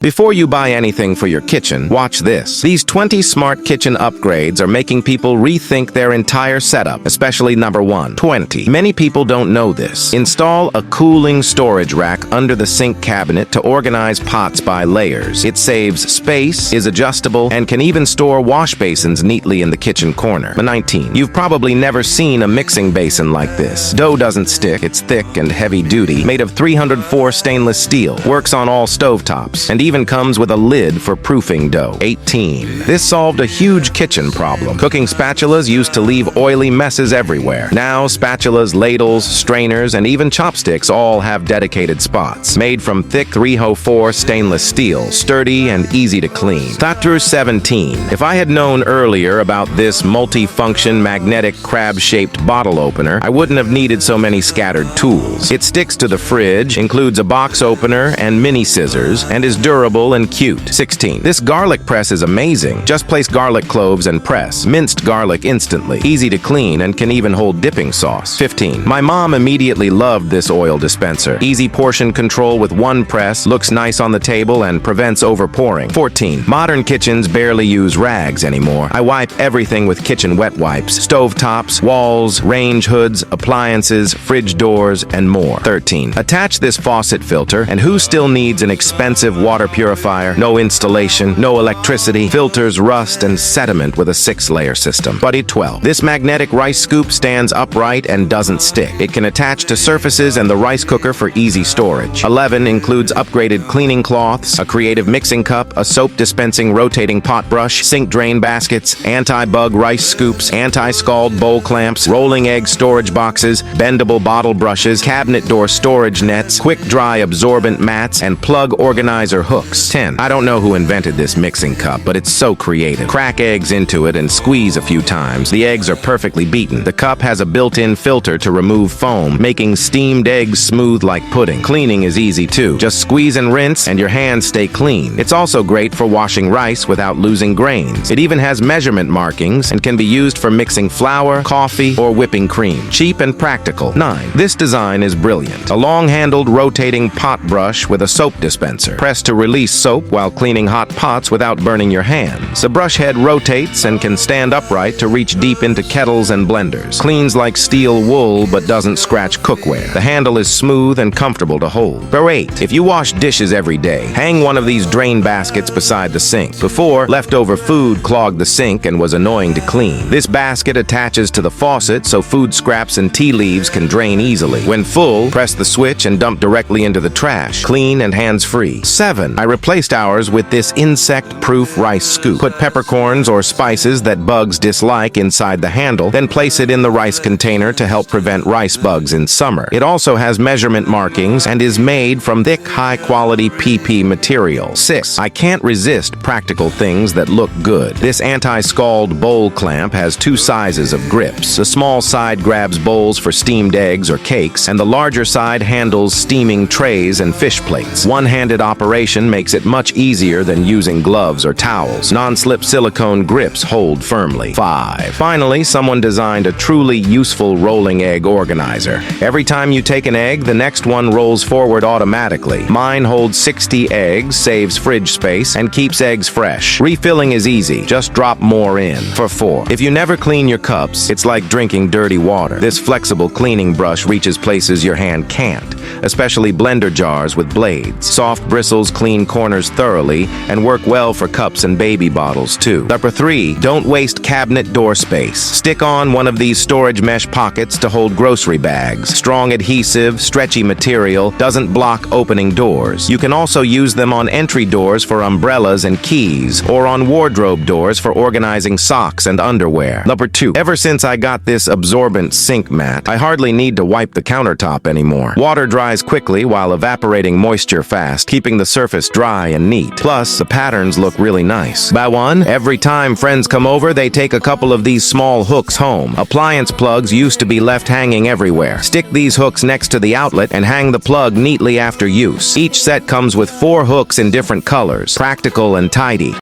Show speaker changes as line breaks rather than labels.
Before you buy anything for your kitchen, watch this. These 20 smart kitchen upgrades are making people rethink their entire setup, especially number 1, 20. Many people don't know this. Install a cooling storage rack under the sink cabinet to organize pots by layers. It saves space, is adjustable, and can even store wash basins neatly in the kitchen corner. 19. You've probably never seen a mixing basin like this. Dough doesn't stick, it's thick and heavy-duty, made of 304 stainless steel, works on all stovetops, and even comes with a lid for proofing dough. 18. This solved a huge kitchen problem. Cooking spatulas used to leave oily messes everywhere. Now, spatulas, ladles, strainers, and even chopsticks all have dedicated spots. Made from thick 304 stainless steel, sturdy and easy to clean. Factor 17. If I had known earlier about this multi-function magnetic crab-shaped bottle opener, I wouldn't have needed so many scattered tools. It sticks to the fridge, includes a box opener and mini scissors, and is durable and cute. 16. This garlic press is amazing. Just place garlic cloves and press. Minced garlic instantly. Easy to clean and can even hold dipping sauce. 15. My mom immediately loved this oil dispenser. Easy portion control with one press, looks nice on the table, and prevents overpouring. 14. Modern kitchens barely use rags anymore. I wipe everything with kitchen wet wipes. Stove tops, walls, range hoods, appliances, fridge doors, and more. 13. Attach this faucet filter, and who still needs an expensive water purifier? No installation, no electricity, filters rust and sediment with a 6-layer system. Buddy 12. This magnetic rice scoop stands upright and doesn't stick. It can attach to surfaces and the rice cooker for easy storage. 11 includes upgraded cleaning cloths, a creative mixing cup, a soap dispensing rotating pot brush, sink drain baskets, anti-bug rice scoops, anti-scald bowl clamps, rolling egg storage boxes, bendable bottle brushes, cabinet door storage nets, quick dry absorbent mats, and plug organizer hooks. 10. I don't know who invented this mixing cup, but it's so creative. Crack eggs into it and squeeze a few times. The eggs are perfectly beaten. The cup has a built-in filter to remove foam, making steamed eggs smooth like pudding. Cleaning is easy too. Just squeeze and rinse, and your hands stay clean. It's also great for washing rice without losing grains. It even has measurement markings and can be used for mixing flour, coffee, or whipping cream. Cheap and practical. 9. This design is brilliant. A long-handled rotating pot brush with a soap dispenser. Press to release soap while cleaning hot pots without burning your hands. The brush head rotates and can stand upright to reach deep into kettles and blenders. Cleans like steel wool but doesn't scratch cookware. The handle is smooth and comfortable to hold. Number 8. If you wash dishes every day, hang one of these drain baskets beside the sink. Before, leftover food clogged the sink and was annoying to clean. This basket attaches to the faucet so food scraps and tea leaves can drain easily. When full, press the switch and dump directly into the trash. Clean and hands-free. 7. I replaced ours with this insect-proof rice scoop. Put peppercorns or spices that bugs dislike inside the handle, then place it in the rice container to help prevent rice bugs in summer. It also has measurement markings and is made from thick, high-quality PP material. 6. I can't resist practical things that look good. This anti-scald bowl clamp has 2 sizes of grips. The small side grabs bowls for steamed eggs or cakes, and the larger side handles steaming trays and fish plates. One-handed operation makes it much easier than using gloves or towels. Non-slip silicone grips hold firmly. 5. Finally, someone designed a truly useful rolling egg organizer. Every time you take an egg, the next one rolls forward automatically. Mine holds 60 eggs, saves fridge space, and keeps eggs fresh. Refilling is easy. Just drop more in. For 4. If you never clean your cups, it's like drinking dirty water. This flexible cleaning brush reaches places your hand can't, especially blender jars with blades. Soft bristles clean corners thoroughly and work well for cups and baby bottles too. Number 3. Don't waste cabinet door space. Stick on one of these storage mesh pockets to hold grocery bags. Strong adhesive, stretchy material, doesn't block opening doors. You can also use them on entry doors for umbrellas and keys, or on wardrobe doors for organizing socks and underwear. Number 2. Ever since I got this absorbent sink mat, I hardly need to wipe the countertop anymore. Water dries quickly while evaporating moisture fast, keeping the surface dry and neat. Plus, the patterns look really nice. Buy one? Every time friends come over, they take a couple of these small hooks home. Appliance plugs used to be left hanging everywhere. Stick these hooks next to the outlet and hang the plug neatly after use. Each set comes with 4 hooks in different colors. Practical and tidy.